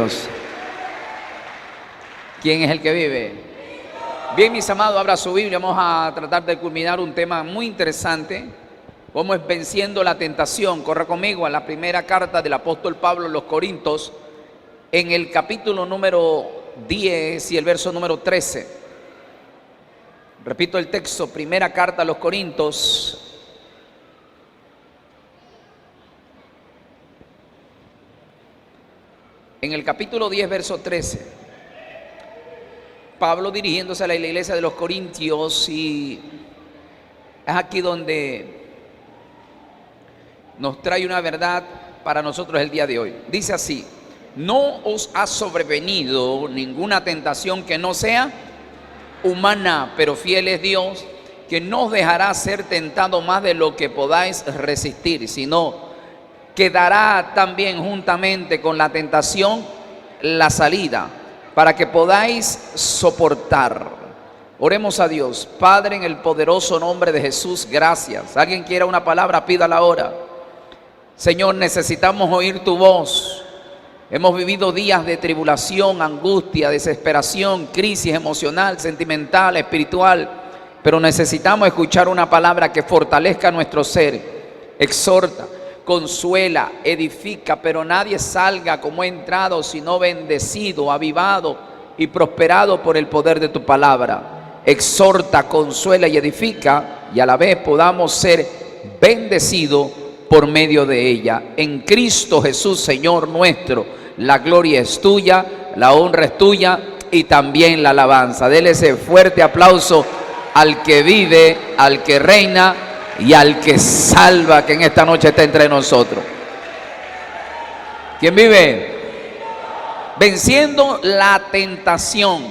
Dios. ¿Quién es el que vive? Bien, mis amados, abra su Biblia. Vamos a tratar de culminar un tema muy interesante. ¿Cómo es venciendo la tentación? Corra conmigo a la primera carta del apóstol Pablo a los Corintios, en el capítulo número 10 y el verso número 13. Repito el texto, primera carta a los Corintios, en el capítulo 10, verso 13. Pablo dirigiéndose a la iglesia de los Corintios, y es aquí donde nos trae una verdad para nosotros el día de hoy. Dice así: no os ha sobrevenido ninguna tentación que no sea humana, pero fiel es Dios, que no os dejará ser tentado más de lo que podáis resistir, sino que dará también juntamente con la tentación la salida, para que podáis soportar. Oremos a Dios. Padre, en el poderoso nombre de Jesús, gracias. ¿Alguien quiera una palabra? Pídala ahora. Señor, necesitamos oír tu voz. Hemos vivido días de tribulación, angustia, desesperación, crisis emocional, sentimental, espiritual, pero necesitamos escuchar una palabra que fortalezca nuestro ser, exhorta, consuela, edifica, pero nadie salga como ha entrado, sino bendecido, avivado y prosperado por el poder de tu palabra. Exhorta, consuela y edifica, y a la vez podamos ser bendecidos por medio de ella. En Cristo Jesús, Señor nuestro, la gloria es tuya, la honra es tuya y también la alabanza. Dele ese fuerte aplauso al que vive, al que reina y al que salva, que en esta noche está entre nosotros. ¿Quién vive? Venciendo la tentación.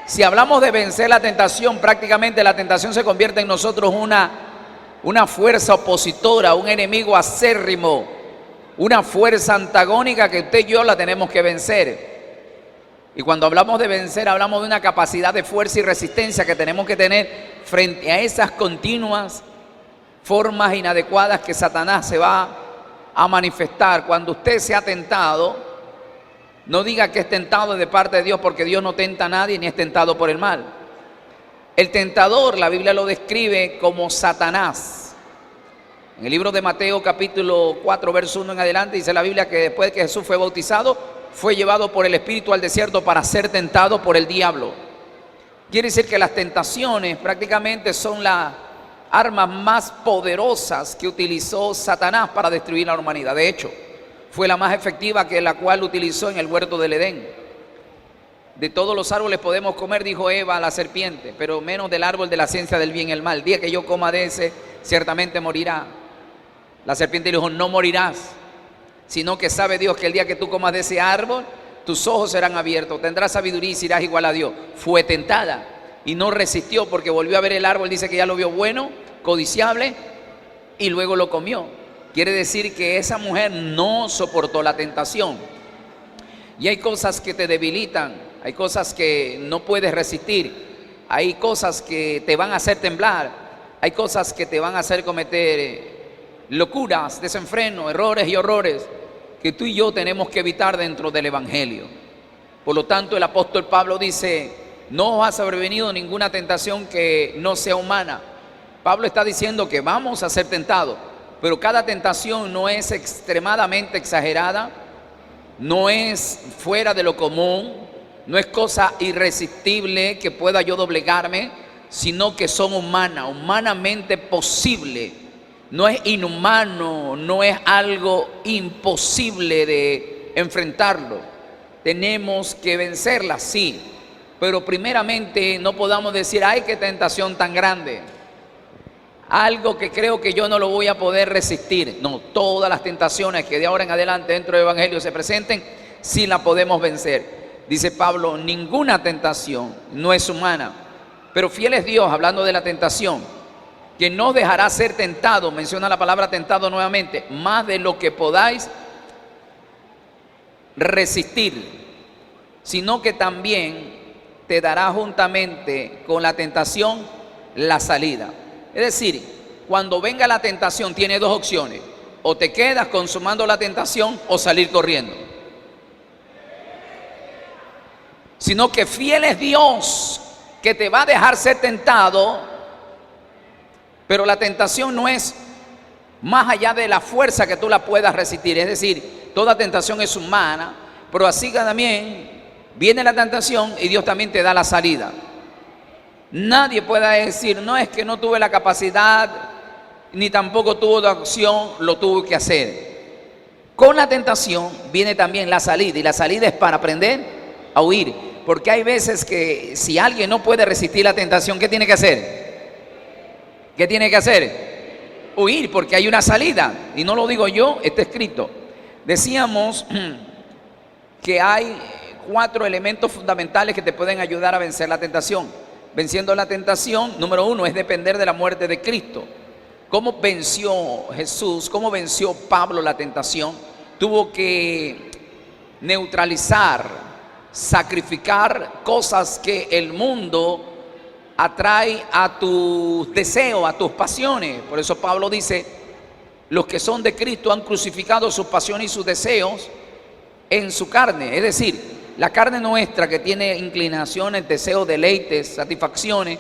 Si hablamos de vencer la tentación, prácticamente la tentación se convierte en nosotros una fuerza opositora, un enemigo acérrimo, una fuerza antagónica que usted y yo la tenemos que vencer. Y cuando hablamos de vencer, hablamos de una capacidad de fuerza y resistencia que tenemos que tener frente a esas continuas formas inadecuadas que Satanás se va a manifestar. Cuando usted sea tentado, no diga que es tentado de parte de Dios, porque Dios no tenta a nadie ni es tentado por el mal. El tentador, la Biblia lo describe como Satanás. En el libro de Mateo capítulo 4, verso 1 en adelante, dice la Biblia que después de que Jesús fue bautizado, fue llevado por el Espíritu al desierto para ser tentado por el diablo. Quiere decir que las tentaciones prácticamente son las armas más poderosas que utilizó Satanás para destruir la humanidad. De hecho, fue la más efectiva que la cual utilizó en el huerto del Edén. De todos los árboles podemos comer, dijo Eva a la serpiente, pero menos del árbol de la ciencia del bien y el mal. El día que yo coma de ese, ciertamente morirá. La serpiente le dijo: no morirás, sino que sabe Dios que el día que tú comas de ese árbol, tus ojos serán abiertos, tendrás sabiduría y serás igual a Dios. Fue tentada y no resistió, porque volvió a ver el árbol, dice que ya lo vio bueno, codiciable, y luego lo comió. Quiere decir que esa mujer no soportó la tentación. Y hay cosas que te debilitan, hay cosas que no puedes resistir, hay cosas que te van a hacer temblar, hay cosas que te van a hacer cometer locuras, desenfreno, errores y horrores que tú y yo tenemos que evitar dentro del Evangelio. Por lo tanto, el apóstol Pablo dice: no os ha sobrevenido ninguna tentación que no sea humana. Pablo está diciendo que vamos a ser tentados, pero cada tentación no es extremadamente exagerada, no es fuera de lo común, no es cosa irresistible que pueda yo doblegarme, sino que son humanas, humanamente posible. No es inhumano, no es algo imposible de enfrentarlo. Tenemos que vencerla, sí, pero primeramente no podamos decir: ay, qué tentación tan grande, algo que creo que yo no lo voy a poder resistir. No, todas las tentaciones que de ahora en adelante dentro del Evangelio se presenten, sí la podemos vencer. Dice Pablo: ninguna tentación no es humana, pero fiel es Dios, hablando de la tentación, que no dejará ser tentado, menciona la palabra tentado nuevamente, más de lo que podáis resistir, sino que también te dará juntamente con la tentación la salida. Es decir, cuando venga la tentación tiene dos opciones: o te quedas consumando la tentación o salir corriendo. Sino que fiel es Dios, que te va a dejar ser tentado, pero la tentación no es más allá de la fuerza que tú la puedas resistir. Es decir, toda tentación es humana, pero así también viene la tentación y Dios también te da la salida. Nadie puede decir, no es que no tuve la capacidad, ni tampoco tuvo la opción, lo tuve que hacer. Con la tentación viene también la salida, y la salida es para aprender a huir. Porque hay veces que si alguien no puede resistir la tentación, ¿qué tiene que hacer? ¿Qué tiene que hacer? Huir, porque hay una salida. Y no lo digo yo, está escrito. Decíamos que hay 4 elementos fundamentales que te pueden ayudar a vencer la tentación. Venciendo la tentación, número 1, es depender de la muerte de Cristo. ¿Cómo venció Jesús? ¿Cómo venció Pablo la tentación? Tuvo que neutralizar, sacrificar cosas que el mundo atrae a tus deseos, a tus pasiones. Por eso Pablo dice, los que son de Cristo han crucificado sus pasiones y sus deseos en su carne. Es decir, la carne nuestra que tiene inclinaciones, deseos, deleites, satisfacciones,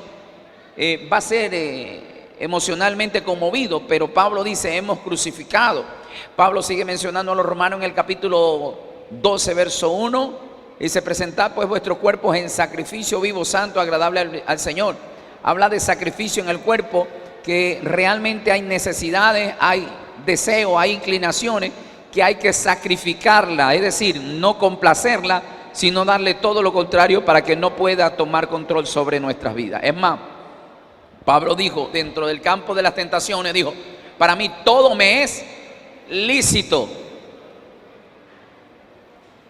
va a ser emocionalmente conmovido, pero Pablo dice, hemos crucificado. Pablo sigue mencionando a los romanos en el capítulo 12, verso 1, dice, presentad pues vuestros cuerpos en sacrificio vivo, santo, agradable al Señor. Habla de sacrificio en el cuerpo, que realmente hay necesidades, hay deseos, hay inclinaciones que hay que sacrificarla, es decir, no complacerla, sino darle todo lo contrario para que no pueda tomar control sobre nuestras vidas. Es más, Pablo dijo, dentro del campo de las tentaciones, dijo, para mí todo me es lícito.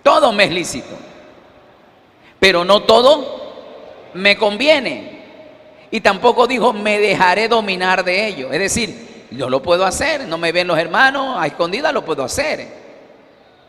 Todo me es lícito. Pero no todo me conviene. Y tampoco dijo, me dejaré dominar de ello. Es decir, yo lo puedo hacer, no me ven los hermanos, a escondidas lo puedo hacer.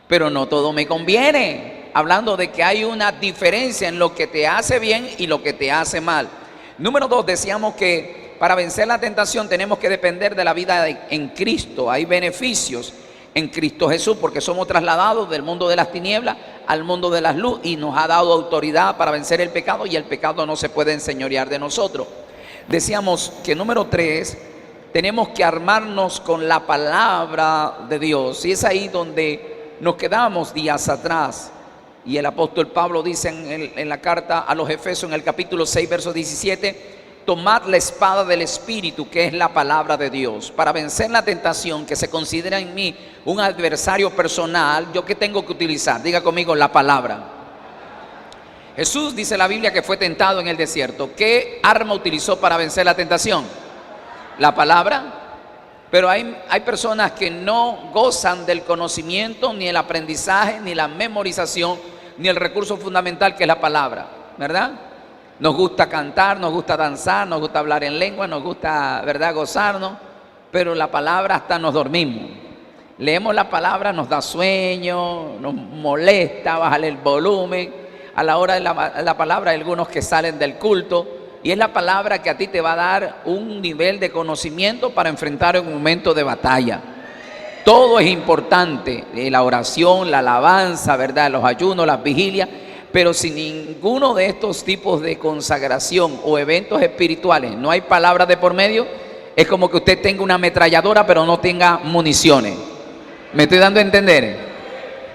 Pero no todo me conviene. Hablando de que hay una diferencia en lo que te hace bien y lo que te hace mal. Número 2, decíamos que para vencer la tentación tenemos que depender de la vida en Cristo. Hay beneficios en Cristo Jesús porque somos trasladados del mundo de las tinieblas al mundo de la luz y nos ha dado autoridad para vencer el pecado y el pecado no se puede enseñorear de nosotros. Decíamos que número 3, tenemos que armarnos con la palabra de Dios y es ahí donde nos quedamos días atrás. Y el apóstol Pablo dice en la carta a los Efesios en el capítulo 6, verso 17, tomad la espada del Espíritu, que es la palabra de Dios. Para vencer la tentación que se considera en mí un adversario personal, ¿yo qué tengo que utilizar? Diga conmigo, la palabra. Jesús, dice la Biblia, que fue tentado en el desierto. ¿Qué arma utilizó para vencer la tentación? La palabra. Pero hay personas que no gozan del conocimiento, ni el aprendizaje, ni la memorización, ni el recurso fundamental que es la palabra, ¿verdad? Nos gusta cantar, nos gusta danzar, nos gusta hablar en lengua, nos gusta, ¿verdad?, gozarnos, pero la palabra hasta nos dormimos. Leemos la palabra, nos da sueño, nos molesta, bájale el volumen. A la hora de la palabra hay algunos que salen del culto. Y es la palabra que a ti te va a dar un nivel de conocimiento para enfrentar un momento de batalla. Todo es importante, la oración, la alabanza, ¿verdad?, los ayunos, las vigilias, pero sin ninguno de estos tipos de consagración o eventos espirituales, no hay palabra de por medio, es como que usted tenga una ametralladora pero no tenga municiones. ¿Me estoy dando a entender?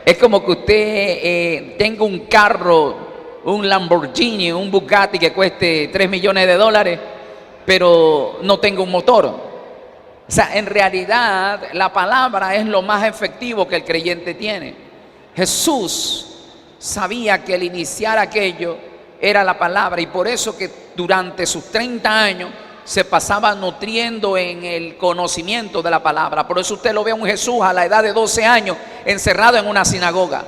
Es como que usted tenga un carro, un Lamborghini, un Bugatti que cueste $3 millones, pero no tenga un motor. O sea, en realidad la palabra es lo más efectivo que el creyente tiene. Jesús sabía que el iniciar aquello era la palabra y por eso que durante sus 30 años se pasaba nutriendo en el conocimiento de la palabra. Por eso usted lo ve a un Jesús a la edad de 12 años encerrado en una sinagoga.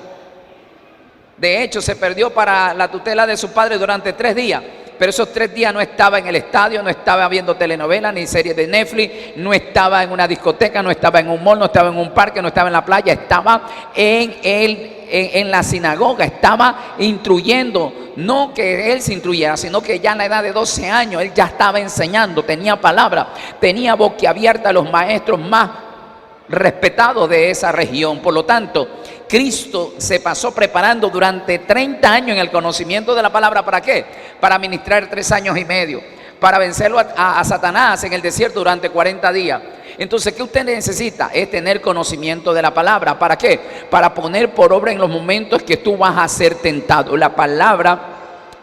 De hecho, se perdió para la tutela de su padre durante 3 días. Pero esos 3 días no estaba en el estadio, no estaba viendo telenovelas ni series de Netflix, no estaba en una discoteca, no estaba en un mall, no estaba en un parque, no estaba en la playa, estaba en la sinagoga, estaba instruyendo. No que él se instruyera, sino que ya a la edad de 12 años él ya estaba enseñando, tenía palabra, tenía boquiabierta a los maestros más respetados de esa región. Por lo tanto, Cristo se pasó preparando durante 30 años en el conocimiento de la palabra. ¿Para qué? Para ministrar 3 años y medio, para vencerlo a Satanás en el desierto durante 40 días. Entonces, ¿qué usted necesita? Es tener conocimiento de la palabra. ¿Para qué? Para poner por obra en los momentos que tú vas a ser tentado. La palabra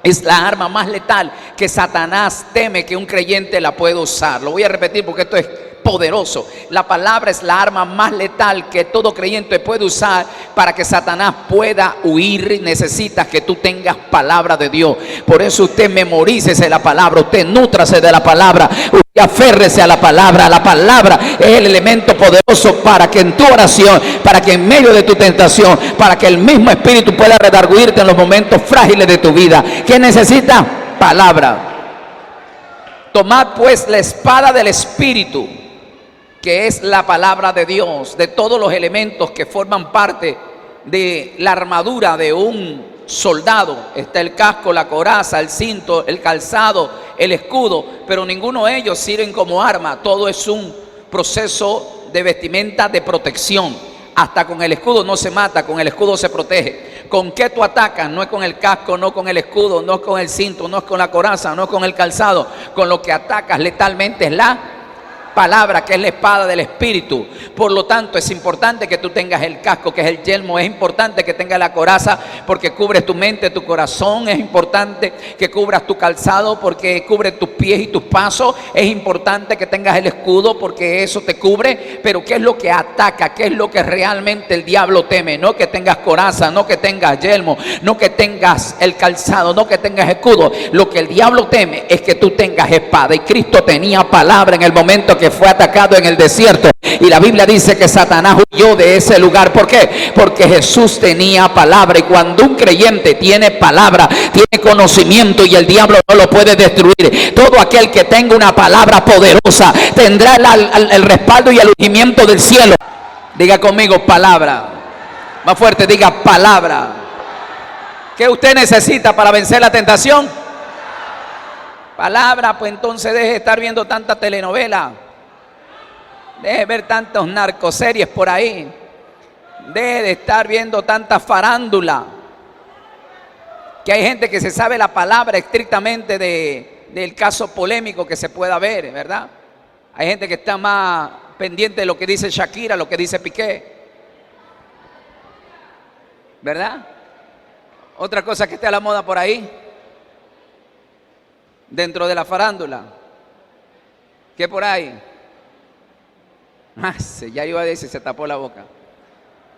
es la arma más letal que Satanás teme que un creyente la pueda usar. Lo voy a repetir porque esto es poderoso. La palabra es la arma más letal que todo creyente puede usar para que Satanás pueda huir. Necesitas que tú tengas palabra de Dios. Por eso usted memorícese la palabra, usted nútrase de la palabra, usted aférrese a la palabra. La palabra es el elemento poderoso para que en tu oración, para que en medio de tu tentación, para que el mismo Espíritu pueda redarguirte en los momentos frágiles de tu vida. ¿Qué necesita? Palabra. Tomad pues la espada del Espíritu, que es la palabra de Dios, de todos los elementos que forman parte de la armadura de un soldado. Está el casco, la coraza, el cinto, el calzado, el escudo, pero ninguno de ellos sirven como arma. Todo es un proceso de vestimenta de protección. Hasta con el escudo no se mata, con el escudo se protege. ¿Con qué tú atacas? No es con el casco, no con el escudo, no es con el cinto, no es con la coraza, no es con el calzado. Con lo que atacas letalmente es la palabra, que es la espada del Espíritu. Por lo tanto, es importante que tú tengas el casco, que es el yelmo. Es importante que tengas la coraza, porque cubres tu mente, tu corazón. Es importante que cubras tu calzado, porque cubre tus pies y tus pasos. Es importante que tengas el escudo, porque eso te cubre. Pero ¿qué es lo que ataca? ¿Qué es lo que realmente el diablo teme? No que tengas coraza, no que tengas yelmo, no que tengas el calzado, no que tengas escudo. Lo que el diablo teme es que tú tengas espada. Y Cristo tenía palabra en el momento que fue atacado en el desierto, y la Biblia dice que Satanás huyó de ese lugar. ¿Por qué? Porque Jesús tenía palabra, y cuando un creyente tiene palabra, tiene conocimiento, y el diablo no lo puede destruir. Todo aquel que tenga una palabra poderosa tendrá el respaldo y el ungimiento del cielo. Diga conmigo, palabra. Más fuerte, diga palabra. ¿Qué usted necesita para vencer la tentación? Palabra. Pues entonces deje de estar viendo tanta telenovela. Deje de ver tantos narcoseries por ahí. Deje de estar viendo tanta farándula. Que hay gente que se sabe la palabra estrictamente del caso polémico que se pueda ver, ¿verdad? Hay gente que está más pendiente de lo que dice Shakira, lo que dice Piqué, ¿verdad? Otra cosa que esté a la moda por ahí, dentro de la farándula. ¿Qué por ahí? Ya iba a decir, se tapó la boca.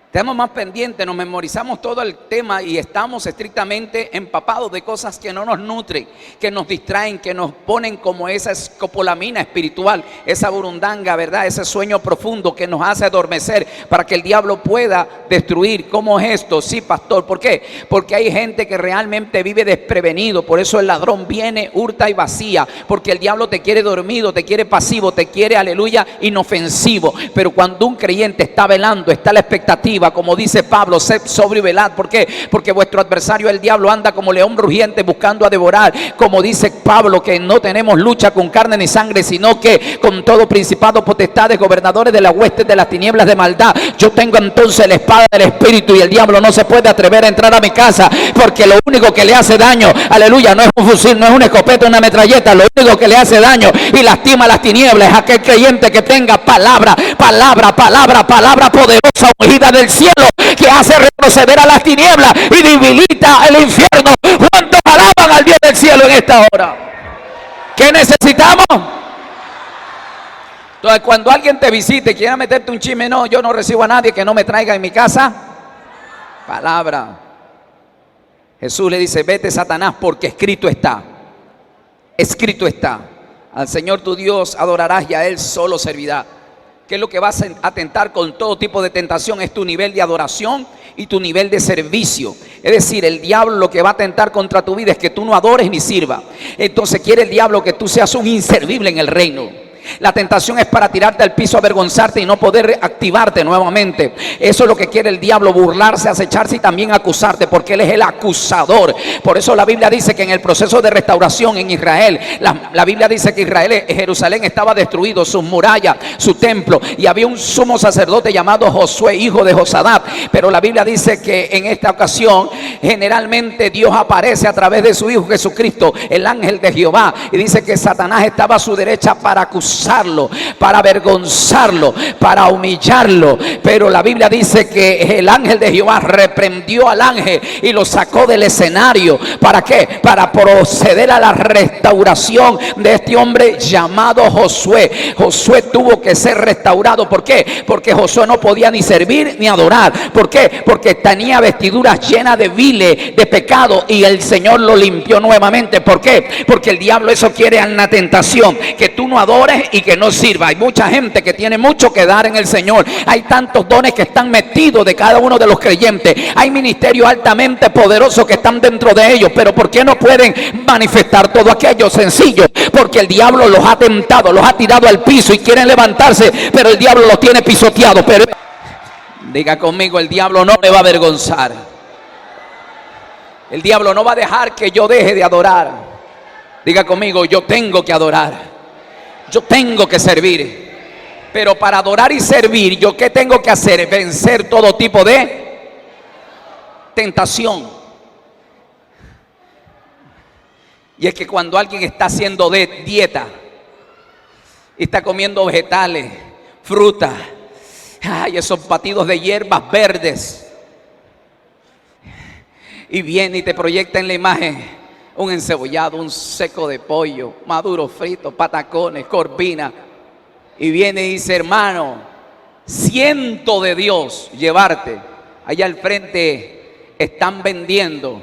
Estamos más pendientes, nos memorizamos todo el tema y estamos estrictamente empapados de cosas que no nos nutren, que nos distraen, que nos ponen como esa escopolamina espiritual, esa burundanga, ¿verdad? Ese sueño profundo que nos hace adormecer para que el diablo pueda destruir. ¿Cómo es esto? Sí, pastor. ¿Por qué? Porque hay gente que realmente vive desprevenido. Por eso el ladrón viene, hurta y vacía, porque el diablo te quiere dormido, te quiere pasivo, te quiere, aleluya, inofensivo. Pero cuando un creyente está velando, está a la expectativa, como dice Pablo, sed sobrio y velad. ¿Por qué? Porque vuestro adversario el diablo anda como león rugiente buscando a devorar. Como dice Pablo, que no tenemos lucha con carne ni sangre, sino que con todo principado, potestades, gobernadores de las huestes de las tinieblas de maldad. Yo tengo entonces la espada del Espíritu, y el diablo no se puede atrever a entrar a mi casa, porque lo único que le hace daño, aleluya, no es un fusil, no es una escopeta, una metralleta. Lo único que le hace daño y lastima las tinieblas es aquel creyente que tenga palabra, palabra, palabra, palabra poderosa, ungida del cielo, que hace retroceder a las tinieblas y debilita el infierno. ¿Cuántos alaban al Dios del cielo en esta hora? ¿Qué necesitamos? Entonces, cuando alguien te visite y quiera meterte un chisme, no, yo no recibo a nadie que no me traiga en mi casa palabra. Jesús le dice, vete, Satanás, porque escrito está. Escrito está. Al Señor tu Dios adorarás y a Él solo servirás. ¿Qué es lo que vas a atentar con todo tipo de tentación? Es tu nivel de adoración y tu nivel de servicio. Es decir, el diablo lo que va a atentar contra tu vida es que tú no adores ni sirvas. Entonces quiere el diablo que tú seas un inservible en el reino. La tentación es para tirarte al piso, avergonzarte y no poder activarte nuevamente. Eso es lo que quiere el diablo, burlarse, acecharse y también acusarte, porque él es el acusador. Por eso la Biblia dice que en el proceso de restauración en Israel, la Biblia dice que Israel, Jerusalén estaba destruido, sus murallas, su templo, y había un sumo sacerdote llamado Josué, hijo de Josadat. Pero la Biblia dice que en esta ocasión generalmente Dios aparece a través de su Hijo Jesucristo, el ángel de Jehová, y dice que Satanás estaba a su derecha para acusarlo, para avergonzarlo, para humillarlo. Pero la Biblia dice que el ángel de Jehová reprendió al ángel y lo sacó del escenario. ¿Para qué? Para proceder a la restauración de este hombre llamado Josué. Josué tuvo que ser restaurado. ¿Por qué? Porque Josué no podía ni servir ni adorar. ¿Por qué? Porque tenía vestiduras llenas de vile, de pecado, y el Señor lo limpió nuevamente. ¿Por qué? Porque el diablo eso quiere en la tentación, que tú no adores y que no sirva. Hay mucha gente que tiene mucho que dar en el Señor. Hay tantos dones que están metidos de cada uno de los creyentes. Hay ministerios altamente poderosos que están dentro de ellos. Pero ¿por qué no pueden manifestar todo aquello? Sencillo, porque el diablo los ha tentado, los ha tirado al piso y quieren levantarse, pero el diablo los tiene pisoteados. Pero diga conmigo, el diablo no me va a avergonzar. El diablo no va a dejar que yo deje de adorar. Diga conmigo, yo tengo que adorar. Yo tengo que servir. Pero para adorar y servir, ¿yo qué tengo que hacer? Vencer todo tipo de tentación. Y es que cuando alguien está haciendo dieta y está comiendo vegetales, frutas, esos batidos de hierbas verdes, y viene y te proyecta en la imagen un encebollado, un seco de pollo, maduro frito, patacones, corvina, y viene y dice: hermano, siento de Dios llevarte. Allá al frente están vendiendo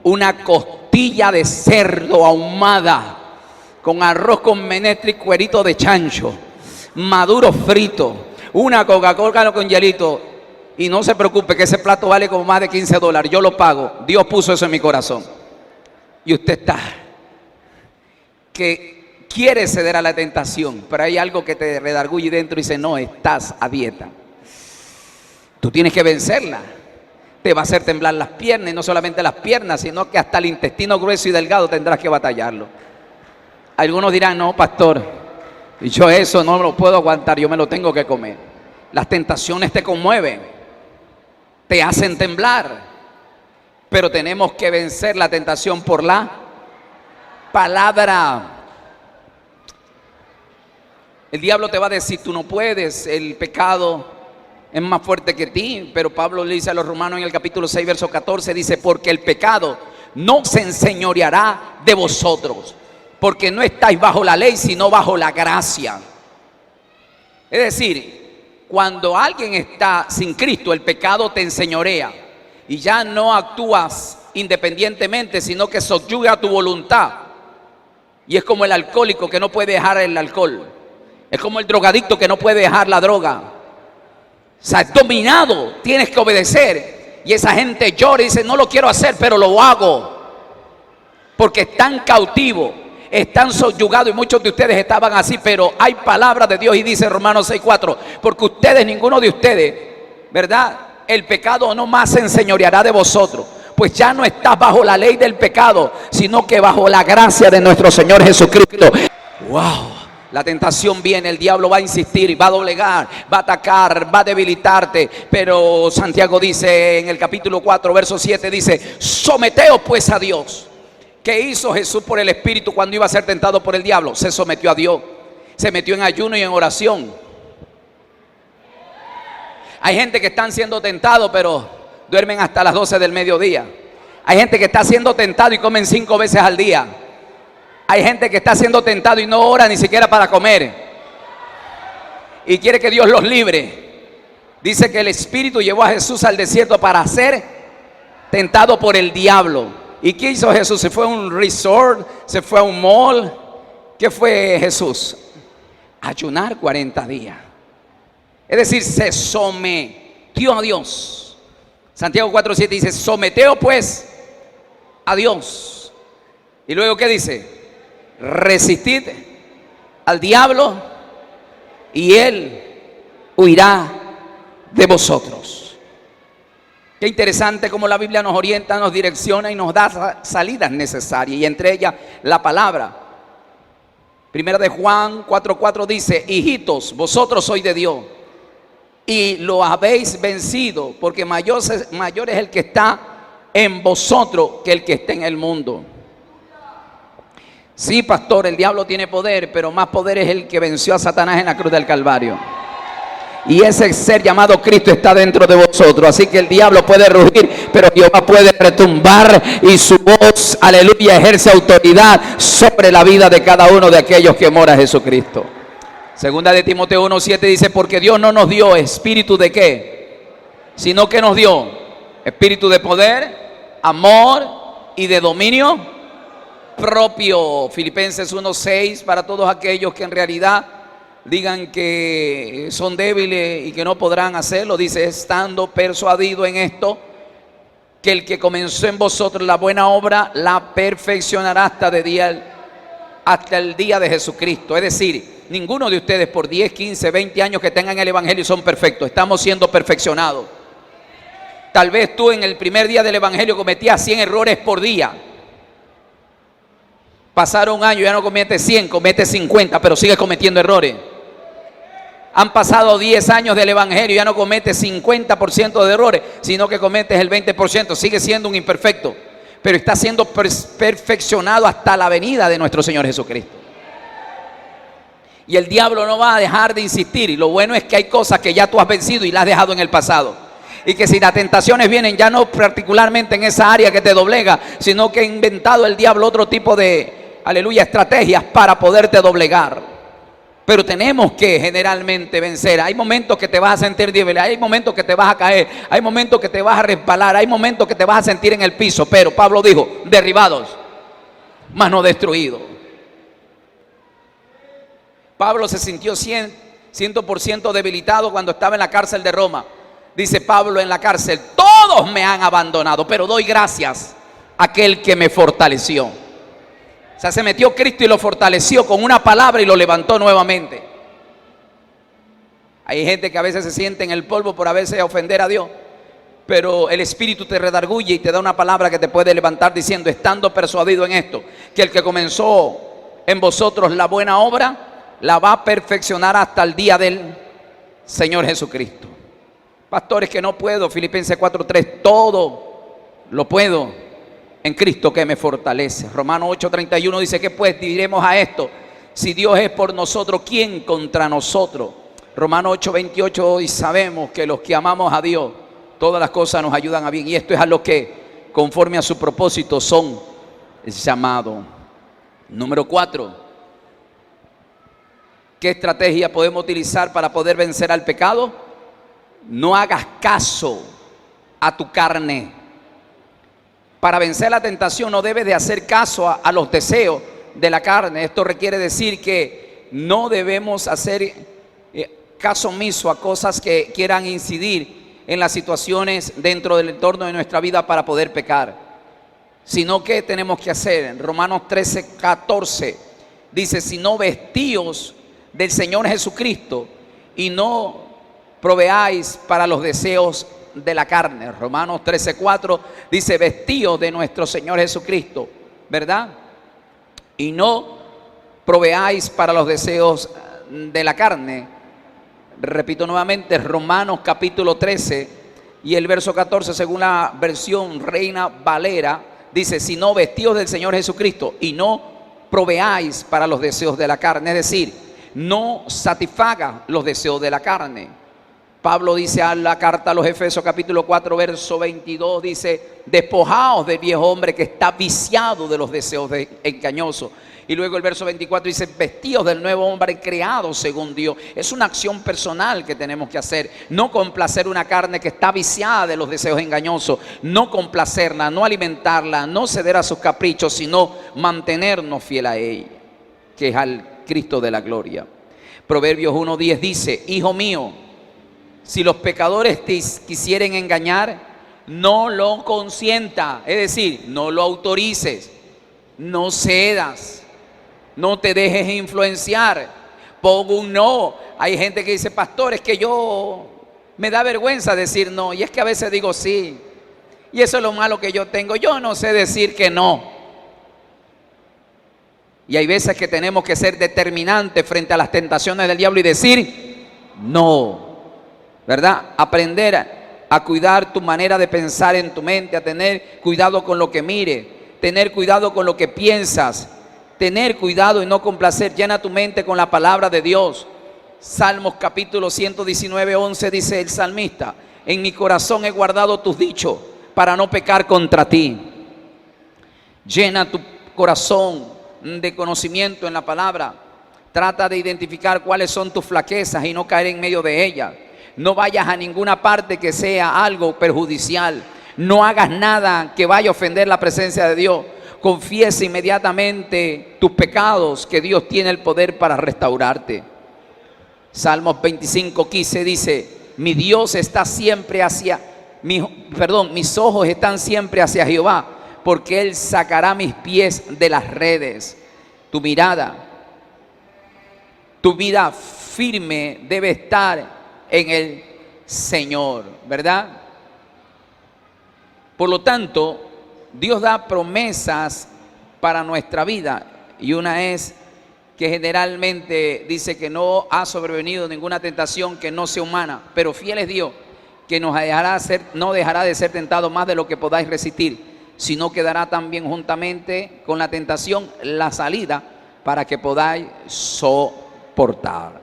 una costilla de cerdo ahumada con arroz con menestra y cuerito de chancho, maduro frito, una Coca-Cola con hielito. Y no se preocupe que ese plato vale como más de $15. Yo lo pago. Dios puso eso en mi corazón. Y usted está que quiere ceder a la tentación, pero hay algo que te redarguye dentro y dice: no, estás a dieta. Tú tienes que vencerla. Te va a hacer temblar las piernas, y no solamente las piernas, sino que hasta el intestino grueso y delgado tendrás que batallarlo. Algunos dirán: no, pastor, yo eso no lo puedo aguantar, yo me lo tengo que comer. Las tentaciones te conmueven, te hacen temblar, pero tenemos que vencer la tentación por la palabra. El diablo te va a decir: tú no puedes, el pecado es más fuerte que ti. Pero Pablo le dice a los romanos en el capítulo 6, verso 14, dice: porque el pecado no se enseñoreará de vosotros, porque no estáis bajo la ley, sino bajo la gracia. Es decir, cuando alguien está sin Cristo, el pecado te enseñorea y ya no actúas independientemente, sino que subyuga tu voluntad. Y es como el alcohólico que no puede dejar el alcohol. Es como el drogadicto que no puede dejar la droga. O sea, es dominado, tienes que obedecer. Y esa gente llora y dice: no lo quiero hacer, pero lo hago. Porque están cautivos, están subyugados, y muchos de ustedes estaban así. Pero hay palabra de Dios y dice Romanos 6:4: porque ustedes, ninguno de ustedes, ¿verdad? El pecado no más se enseñoreará de vosotros, pues ya no estás bajo la ley del pecado, sino que bajo la gracia de nuestro Señor Jesucristo. Wow. La tentación viene, el diablo va a insistir y va a doblegar, va a atacar, va a debilitarte. Pero Santiago dice en el capítulo 4, verso 7, dice: someteos pues a Dios. ¿Qué hizo Jesús por el Espíritu cuando iba a ser tentado por el diablo? Se sometió a Dios, se metió en ayuno y en oración. Hay gente que están siendo tentados, pero duermen hasta las 12 del mediodía. Hay gente que está siendo tentado y comen 5 veces al día. Hay gente que está siendo tentado y no ora ni siquiera para comer, y quiere que Dios los libre. Dice que el Espíritu llevó a Jesús al desierto para ser tentado por el diablo. ¿Y qué hizo Jesús? ¿Se fue a un resort? ¿Se fue a un mall? ¿Qué fue Jesús? Ayunar 40 días. Es decir, se sometió a Dios. Santiago 4:7 dice: someteos pues a Dios. Y luego, ¿qué dice? Resistid al diablo y él huirá de vosotros. Qué interesante cómo la Biblia nos orienta, nos direcciona y nos da salidas necesarias, y entre ellas la palabra. Primera de Juan 4:4 dice: hijitos, vosotros sois de Dios y lo habéis vencido, porque mayor es el que está en vosotros que el que está en el mundo. Sí, pastor, el diablo tiene poder, pero más poder es el que venció a Satanás en la cruz del Calvario. Y ese ser llamado Cristo está dentro de vosotros. Así que el diablo puede rugir, pero Jehová puede retumbar, y su voz, aleluya, ejerce autoridad sobre la vida de cada uno de aquellos que mora Jesucristo. Segunda de Timoteo 1:7 dice: porque Dios no nos dio espíritu de qué, sino que nos dio espíritu de poder, amor y de dominio propio. Filipenses 1:6, para todos aquellos que en realidad digan que son débiles y que no podrán hacerlo, dice: estando persuadido en esto, que el que comenzó en vosotros la buena obra la perfeccionará hasta el día de Jesucristo. Es decir, ninguno de ustedes por 10, 15, 20 años que tengan el evangelio son perfectos. Estamos siendo perfeccionados. Tal vez tú en el primer día del evangelio cometías 100 errores por día. Pasaron un año, ya no cometes 100, cometes 50, pero sigues cometiendo errores. Han pasado 10 años del evangelio, ya no cometes 50% de errores, sino que cometes el 20%. Sigue siendo un imperfecto, pero está siendo perfeccionado hasta la venida de nuestro Señor Jesucristo. Y el diablo no va a dejar de insistir. Y lo bueno es que hay cosas que ya tú has vencido y las has dejado en el pasado. Y que si las tentaciones vienen, ya no particularmente en esa área que te doblega, sino que ha inventado el diablo otro tipo de, aleluya, estrategias para poderte doblegar. Pero tenemos que generalmente vencer. Hay momentos que te vas a sentir débil, hay momentos que te vas a caer, hay momentos que te vas a resbalar, hay momentos que te vas a sentir en el piso. Pero Pablo dijo: derribados, mas no destruidos. Pablo se sintió 100% debilitado cuando estaba en la cárcel de Roma. Dice Pablo en la cárcel: todos me han abandonado, pero doy gracias a aquel que me fortaleció. O sea, se metió Cristo y lo fortaleció con una palabra y lo levantó nuevamente. Hay gente que a veces se siente en el polvo por a veces ofender a Dios, pero el Espíritu te redarguye y te da una palabra que te puede levantar diciendo: estando persuadido en esto, que el que comenzó en vosotros la buena obra la va a perfeccionar hasta el día del Señor Jesucristo. Pastores, que no puedo. Filipenses 4:3, todo lo puedo en Cristo que me fortalece. Romanos 8:31 dice: ¿qué pues diremos a esto? Si Dios es por nosotros, ¿quién contra nosotros? Romanos 8:28, y sabemos que los que amamos a Dios, todas las cosas nos ayudan a bien. Y esto es a lo que, conforme a su propósito, son llamados. Número 4. ¿Qué estrategia podemos utilizar para poder vencer al pecado? No hagas caso a tu carne. Para vencer la tentación no debes de hacer caso a los deseos de la carne. Esto requiere decir que no debemos hacer caso omiso a cosas que quieran incidir en las situaciones dentro del entorno de nuestra vida para poder pecar. Sino que tenemos que hacer. En Romanos 13:14 dice: sino vestíos del Señor Jesucristo y no proveáis para los deseos de la carne. Romanos 13:4 dice: vestíos de nuestro Señor Jesucristo, ¿verdad? Y no proveáis para los deseos de la carne. Repito nuevamente, Romanos capítulo 13 y el verso 14, según la versión Reina Valera, dice: sino vestíos del Señor Jesucristo y no proveáis para los deseos de la carne. Es decir, no satisfaga los deseos de la carne. Pablo dice a la carta a los Efesios capítulo 4 verso 22, dice: despojaos del viejo hombre que está viciado de los deseos engañosos. Y luego el verso 24 dice: vestíos del nuevo hombre creado según Dios. Es una acción personal que tenemos que hacer. No complacer una carne que está viciada de los deseos engañosos. No complacerla, no alimentarla, no ceder a sus caprichos, sino mantenernos fiel a ella, que es al Cristo de la gloria. Proverbios 1:10 dice: hijo mío, si los pecadores te quisieren engañar, no lo consienta. Es decir, no lo autorices, no cedas, No te dejes influenciar. Pon un no. Hay gente que dice, pastor, es que yo me da vergüenza decir no. Y es que a veces digo sí. Y eso es lo malo que yo tengo. Yo no sé decir que no. Y hay veces que tenemos que ser determinantes frente a las tentaciones del diablo y decir no. ¿Verdad? Aprender a cuidar tu manera de pensar en tu mente, a tener cuidado con lo que mire, tener cuidado con lo que piensas, tener cuidado y no complacer. Llena tu mente con la palabra de Dios. Salmos capítulo 119, 11 dice el salmista: en mi corazón he guardado tus dichos para no pecar contra ti. Llena tu corazón de conocimiento en la palabra. Trata de identificar cuáles son tus flaquezas y no caer en medio de ellas. No vayas a ninguna parte que sea algo perjudicial. No hagas nada que vaya a ofender la presencia de Dios. Confiesa inmediatamente tus pecados, que Dios tiene el poder para restaurarte. Salmos 25:15 dice: mi Dios está siempre mis ojos están siempre hacia Jehová, porque Él sacará mis pies de las redes. Tu mirada, tu vida firme debe estar en el Señor, ¿verdad? Por lo tanto, Dios da promesas para nuestra vida, y una es que generalmente dice que no ha sobrevenido ninguna tentación que no sea humana, pero fiel es Dios, que no dejará de ser tentado más de lo que podáis resistir, sino que dará también juntamente con la tentación la salida para que podáis soportar.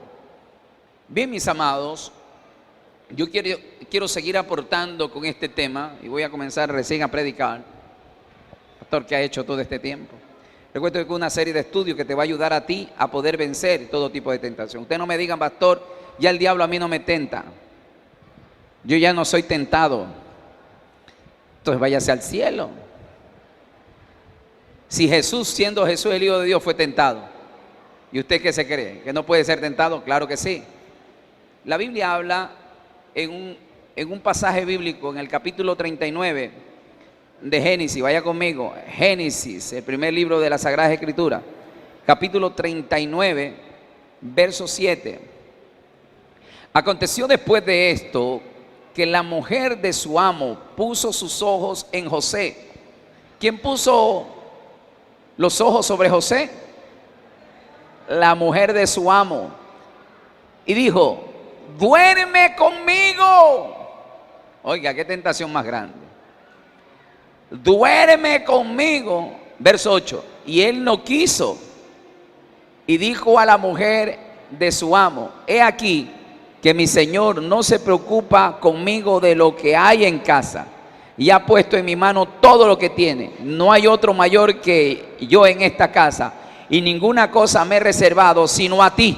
Bien, mis amados, yo quiero seguir aportando con este tema y voy a comenzar recién a predicar. Pastor, ¿qué ha hecho todo este tiempo? Recuerdo que una serie de estudios que te va a ayudar a ti a poder vencer todo tipo de tentación. Ustedes no me digan, pastor, ya el diablo a mí no me tenta. Yo ya no soy tentado. Entonces váyase al cielo. Si Jesús, siendo Jesús el Hijo de Dios, fue tentado, ¿y usted qué se cree? ¿Que no puede ser tentado? Claro que sí. La Biblia habla en un pasaje bíblico, en el capítulo 39 de Génesis. Vaya conmigo, Génesis, el primer libro de la Sagrada Escritura, capítulo 39, verso 7. Aconteció después de esto que la mujer de su amo puso sus ojos en José. ¿Quién puso los ojos sobre José? La mujer de su amo. Y dijo: duerme conmigo. Oiga, qué tentación más grande. Duerme conmigo. Verso 8. Y él no quiso. Y dijo a la mujer de su amo: he aquí que mi señor no se preocupa conmigo de lo que hay en casa, y ha puesto en mi mano todo lo que tiene. No hay otro mayor que yo en esta casa, y ninguna cosa me he reservado sino a ti,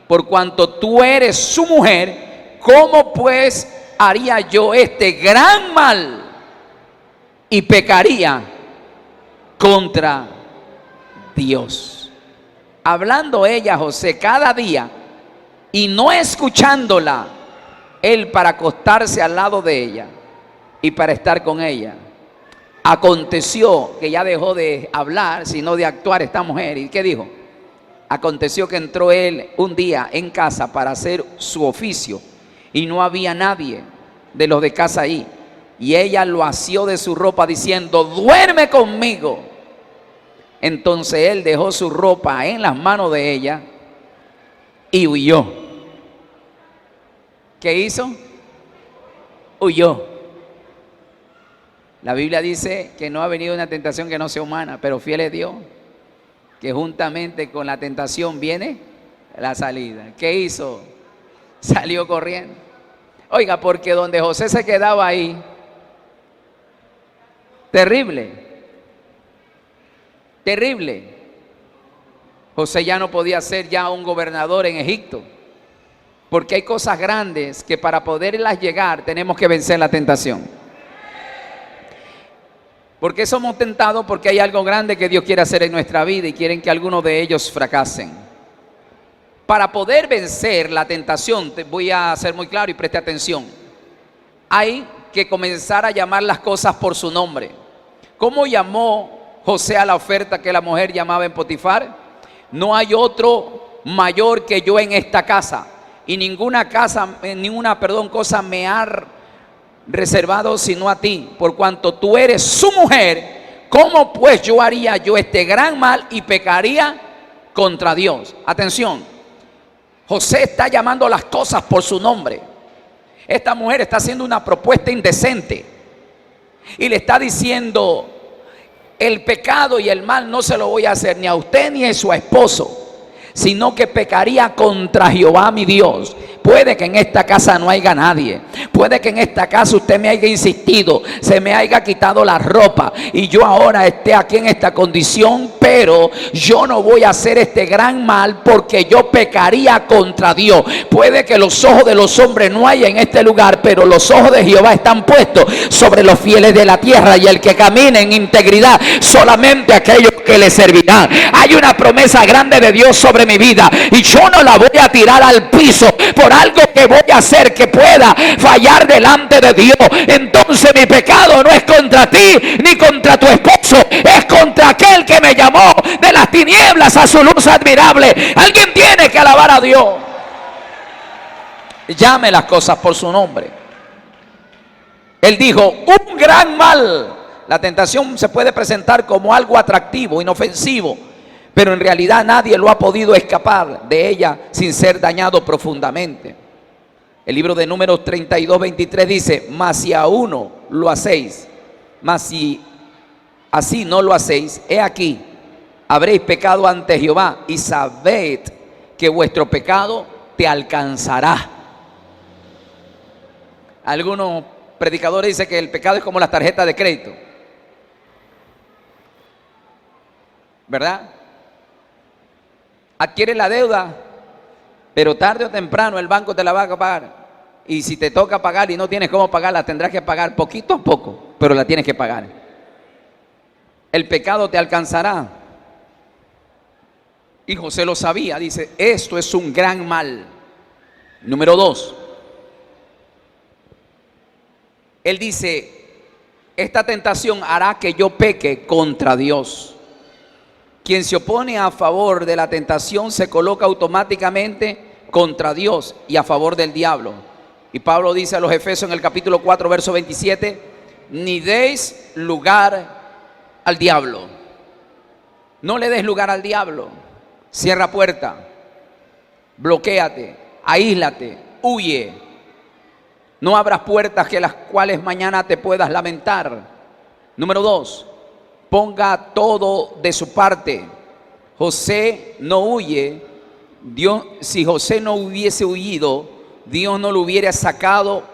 por cuanto tú eres su mujer. ¿Cómo pues haría yo este gran mal y pecaría contra Dios? Hablando ella a José cada día y no escuchándola, él para acostarse al lado de ella y para estar con ella. Aconteció que ya dejó de hablar, sino de actuar esta mujer. ¿Y qué dijo? Aconteció que entró él un día en casa para hacer su oficio, y no había nadie de los de casa ahí. Y ella lo asió de su ropa diciendo: duerme conmigo. Entonces él dejó su ropa en las manos de ella y huyó. ¿Qué hizo? Huyó. La Biblia dice que no ha venido una tentación que no sea humana, pero fiel es Dios, que juntamente con la tentación viene la salida. ¿Qué hizo? Salió corriendo. Oiga, porque donde José se quedaba ahí, terrible, terrible. José ya no podía ser ya un gobernador en Egipto, porque hay cosas grandes que para poderlas llegar tenemos que vencer la tentación. ¿Por qué somos tentados? Porque hay algo grande que Dios quiere hacer en nuestra vida y quieren que algunos de ellos fracasen. Para poder vencer la tentación, te voy a ser muy claro y preste atención, hay que comenzar a llamar las cosas por su nombre. ¿Cómo llamó José a la oferta que la mujer llamaba en Potifar? no hay otro mayor que yo en esta casa, y ninguna cosa me ha reservado sino a ti, por cuanto tú eres su mujer. ¿Cómo pues yo haría yo este gran mal y pecaría contra Dios? Atención, José está llamando las cosas por su nombre. Esta mujer está haciendo una propuesta indecente y le está diciendo: el pecado y el mal no se lo voy a hacer ni a usted ni a su esposo, sino que pecaría contra Jehová mi Dios. Puede que en esta casa no haya nadie, puede que en esta casa usted me haya insistido, se me haya quitado la ropa y yo ahora esté aquí en esta condición, pero yo no voy a hacer este gran mal porque yo pecaría contra Dios. Puede que los ojos de los hombres no haya en este lugar, pero los ojos de Jehová están puestos sobre los fieles de la tierra, y el que camine en integridad, solamente aquellos que le servirán. Hay una promesa grande de Dios sobre mi vida y yo no la voy a tirar al piso por algo que voy a hacer que pueda fallar delante de Dios. Entonces mi pecado no es contra ti ni contra tu esposo, es contra aquel que me llamó de las tinieblas a su luz admirable. Alguien tiene que alabar a Dios. Llame las cosas por su nombre. Él dijo: un gran mal. La tentación se puede presentar como algo atractivo, inofensivo, pero en realidad nadie lo ha podido escapar de ella sin ser dañado profundamente. El libro de Números 32:23 dice: mas si a uno lo hacéis, mas si así no lo hacéis, he aquí, habréis pecado ante Jehová, y sabed que vuestro pecado te alcanzará. Algunos predicadores dicen que el pecado es como las tarjetas de crédito, ¿verdad? Adquieres la deuda, pero tarde o temprano el banco te la va a pagar. Y si te toca pagar y no tienes cómo pagarla, tendrás que pagar poquito a poco, pero la tienes que pagar. El pecado te alcanzará. Y José lo sabía, dice: esto es un gran mal. Número 2, él dice: esta tentación hará que yo peque contra Dios. Quien se opone a favor de la tentación se coloca automáticamente contra Dios y a favor del diablo. Y Pablo dice a los Efesios en el capítulo 4, verso 27: ni deis lugar al diablo. No le des lugar al diablo. Cierra puerta, bloquéate, aíslate, huye. No abras puertas que las cuales mañana te puedas lamentar. Número 2, ponga todo de su parte. José no huye. Dios, si José no hubiese huido, Dios no lo hubiera sacado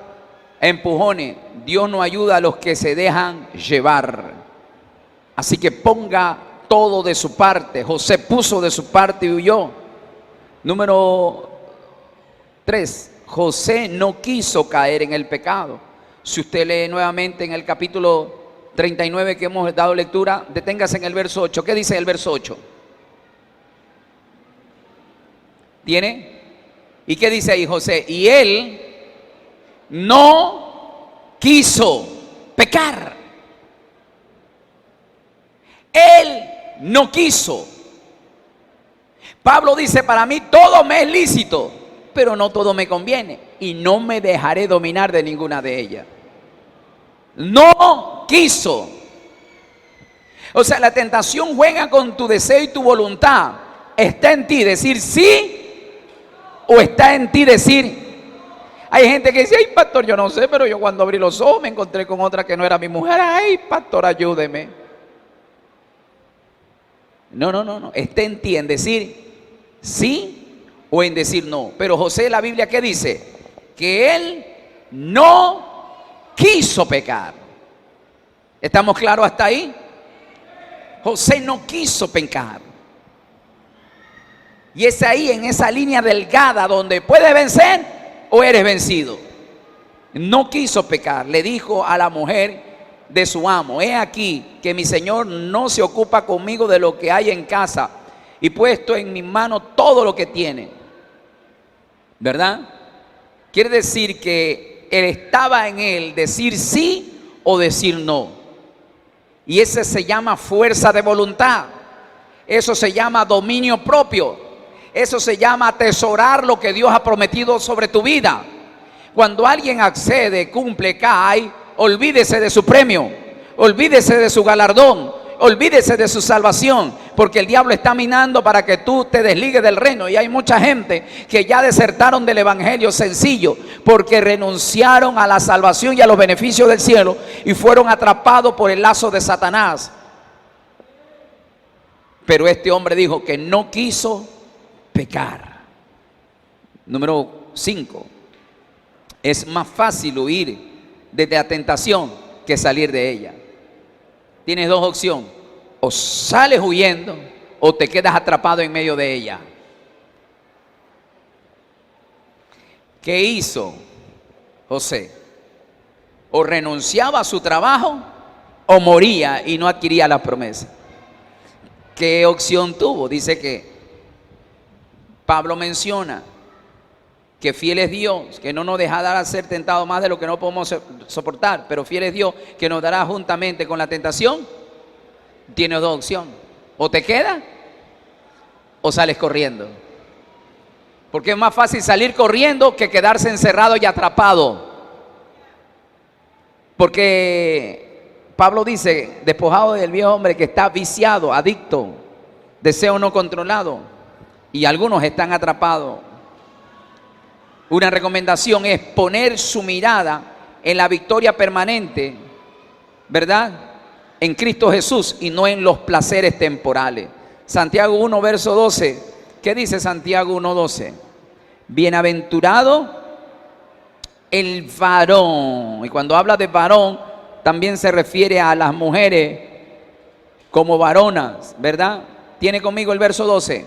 a empujones. Dios no ayuda a los que se dejan llevar. Así que ponga todo de su parte. José puso de su parte y huyó. Número 3, José no quiso caer en el pecado. Si usted lee nuevamente en el capítulo 39 que hemos dado lectura, deténgase en el verso 8. ¿Qué dice el verso 8? ¿Tiene? ¿Y qué dice ahí José? Y él no quiso pecar. Él no quiso. Pablo dice: para mí todo me es lícito, pero no todo me conviene, y no me dejaré dominar de ninguna de ellas. No quiso. O sea, la tentación juega con tu deseo y tu voluntad. Está en ti decir sí, o está en ti decir. Hay gente que dice: ay, pastor, yo no sé, pero yo cuando abrí los ojos me encontré con otra que no era mi mujer. Ay, pastor, ayúdeme. No. Está en ti en decir sí o en decir no. Pero José, la Biblia, ¿qué dice? Que él no quiso pecar. ¿Estamos claros hasta ahí? José no quiso pecar. Y es ahí, en esa línea delgada, donde puedes vencer o eres vencido. No quiso pecar. Le dijo a la mujer de su amo: he aquí que mi señor no se ocupa conmigo de lo que hay en casa, y puesto en mi mano todo lo que tiene. ¿Verdad? Quiere decir que él estaba en él decir sí o decir no. Y ese se llama fuerza de voluntad. Eso se llama dominio propio. Eso se llama atesorar lo que Dios ha prometido sobre tu vida. Cuando alguien accede, cumple, cae, olvídese de su premio, olvídese de su galardón, olvídese de su salvación, porque el diablo está minando para que tú te desligues del reino. Y hay mucha gente que ya desertaron del evangelio sencillo porque renunciaron a la salvación y a los beneficios del cielo y fueron atrapados por el lazo de Satanás. Pero este hombre dijo que no quiso pecar. Número 5. Es más fácil huir de la tentación que salir de ella. Tienes dos opciones: o sales huyendo o te quedas atrapado en medio de ella. ¿Qué hizo José? O renunciaba a su trabajo o moría y no adquiría la promesa. ¿Qué opción tuvo? Dice que Pablo menciona que fiel es Dios, que no nos dejará ser tentados más de lo que no podemos soportar, pero fiel es Dios, que nos dará juntamente con la tentación. Tienes dos opciones: o te quedas o sales corriendo, porque es más fácil salir corriendo que quedarse encerrado y atrapado. Porque Pablo dice: despojado del viejo hombre que está viciado, adicto, deseo no controlado, y algunos están atrapados. Una recomendación es poner su mirada en la victoria permanente, ¿verdad?, en Cristo Jesús, y no en los placeres temporales. Santiago 1, verso 12. ¿Qué dice Santiago 1, 12? Bienaventurado el varón. Y cuando habla de varón, también se refiere a las mujeres como varonas, ¿verdad? Tiene conmigo el verso 12.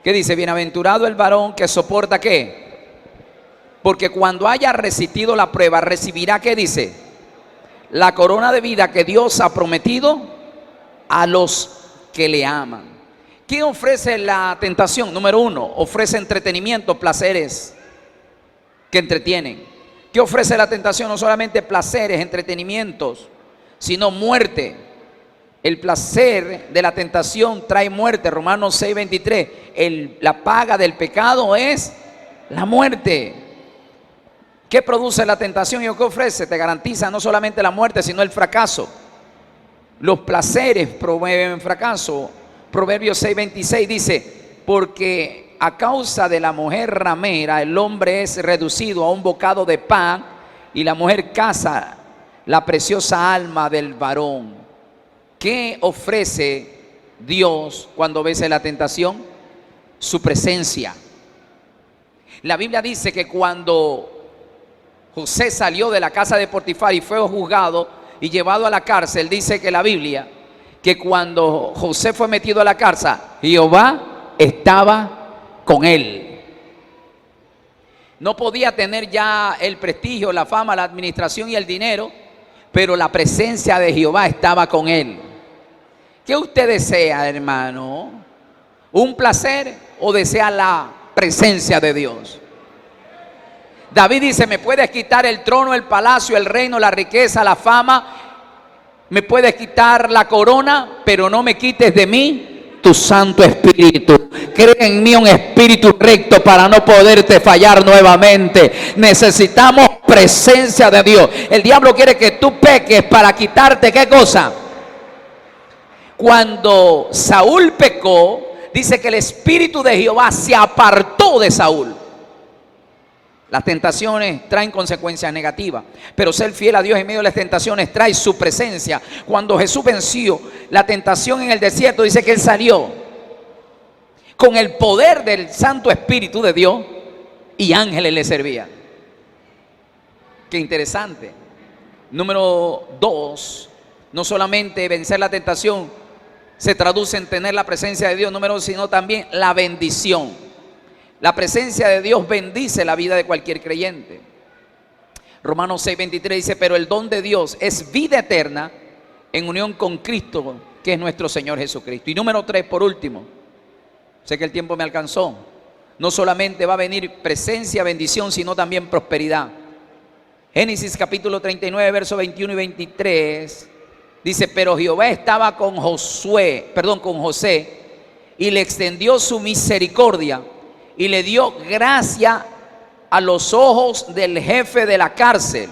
¿Qué dice? Bienaventurado el varón que soporta, ¿qué? Porque cuando haya resistido la prueba, recibirá, ¿qué dice? La corona de vida que Dios ha prometido a los que le aman. ¿Qué ofrece la tentación? Número 1, ofrece entretenimiento, placeres que entretienen. ¿Qué ofrece la tentación? No solamente placeres, entretenimientos, sino muerte. El placer de la tentación trae muerte. Romanos 6, 23. La paga del pecado es la muerte. ¿Qué produce la tentación y qué ofrece? Te garantiza no solamente la muerte, sino el fracaso. Los placeres promueven fracaso. Proverbios 6:26 dice: porque a causa de la mujer ramera el hombre es reducido a un bocado de pan, y la mujer caza la preciosa alma del varón. ¿Qué ofrece Dios cuando vence la tentación? Su presencia. La Biblia dice que cuando José salió de la casa de Potifar y fue juzgado y llevado a la cárcel, dice que la Biblia, que cuando José fue metido a la cárcel, Jehová estaba con él. No podía tener ya el prestigio, la fama, la administración y el dinero, pero la presencia de Jehová estaba con él. ¿Qué usted desea, hermano? ¿Un placer o desea la presencia de Dios? David dice: me puedes quitar el trono, el palacio, el reino, la riqueza, la fama, me puedes quitar la corona, pero no me quites de mí tu Santo Espíritu. Crea en mí un espíritu recto para no poderte fallar nuevamente. Necesitamos presencia de Dios. El diablo quiere que tú peques para quitarte, ¿qué cosa? Cuando Saúl pecó, dice que el espíritu de Jehová se apartó de Saúl. Las tentaciones traen consecuencias negativas, pero ser fiel a Dios en medio de las tentaciones trae su presencia. Cuando Jesús venció la tentación en el desierto, dice que Él salió con el poder del Santo Espíritu de Dios y ángeles le servían. Qué interesante. Número 2, no solamente vencer la tentación se traduce en tener la presencia de Dios, número 2, sino también la bendición. La presencia de Dios bendice la vida de cualquier creyente. Romanos 6:23 dice: pero el don de Dios es vida eterna en unión con Cristo, que es nuestro Señor Jesucristo. Y número 3, por último, sé que el tiempo me alcanzó, no solamente va a venir presencia, bendición, sino también prosperidad. Génesis capítulo 39, versos 21 y 23 Dice, pero Jehová estaba con con José, y le extendió su misericordia y le dio gracia a los ojos del jefe de la cárcel.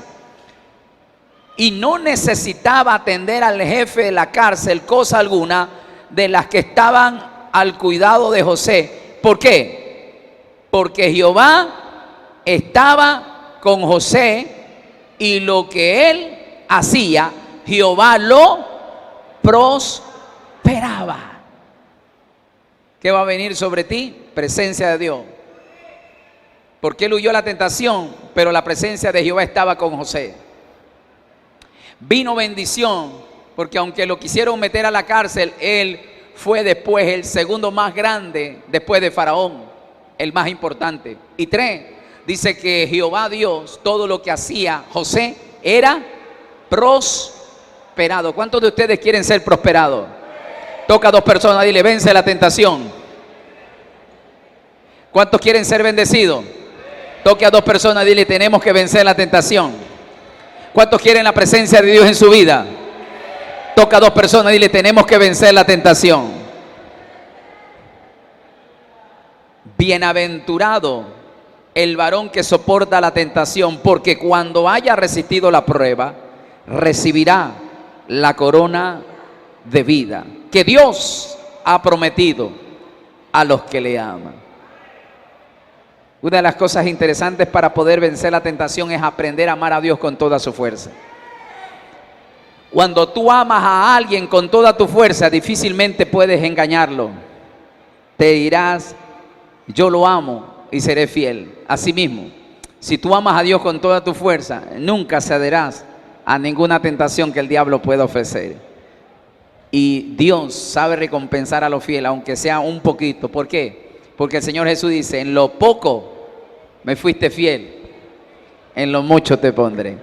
Y no necesitaba atender al jefe de la cárcel cosa alguna de las que estaban al cuidado de José. ¿Por qué? Porque Jehová estaba con José, y lo que él hacía, Jehová lo prosperaba. ¿Qué va a venir sobre ti? Presencia de Dios. Porque él huyó a la tentación, pero la presencia de Jehová estaba con José. Vino bendición, porque aunque lo quisieron meter a la cárcel, él fue después el segundo más grande, después de Faraón, el más importante. Y 3, dice que Jehová Dios, todo lo que hacía José era prosperado. ¿Cuántos de ustedes quieren ser prosperados? Toca a 2 personas, dile, vence la tentación. ¿Cuántos quieren ser bendecidos? Toque a 2 personas, dile, tenemos que vencer la tentación. ¿Cuántos quieren la presencia de Dios en su vida? Toca a 2 personas, dile, tenemos que vencer la tentación. Bienaventurado el varón que soporta la tentación, porque cuando haya resistido la prueba, recibirá la corona de vida que Dios ha prometido a los que le aman. Una de las cosas interesantes para poder vencer la tentación es aprender a amar a Dios con toda su fuerza. Cuando tú amas a alguien con toda tu fuerza, difícilmente puedes engañarlo. Te dirás, yo lo amo y seré fiel. Asimismo, si tú amas a Dios con toda tu fuerza, nunca cederás a ninguna tentación que el diablo pueda ofrecer. Y Dios sabe recompensar a los fieles, aunque sea un poquito. ¿Por qué? Porque el Señor Jesús dice, en lo poco me fuiste fiel, en lo mucho te pondré.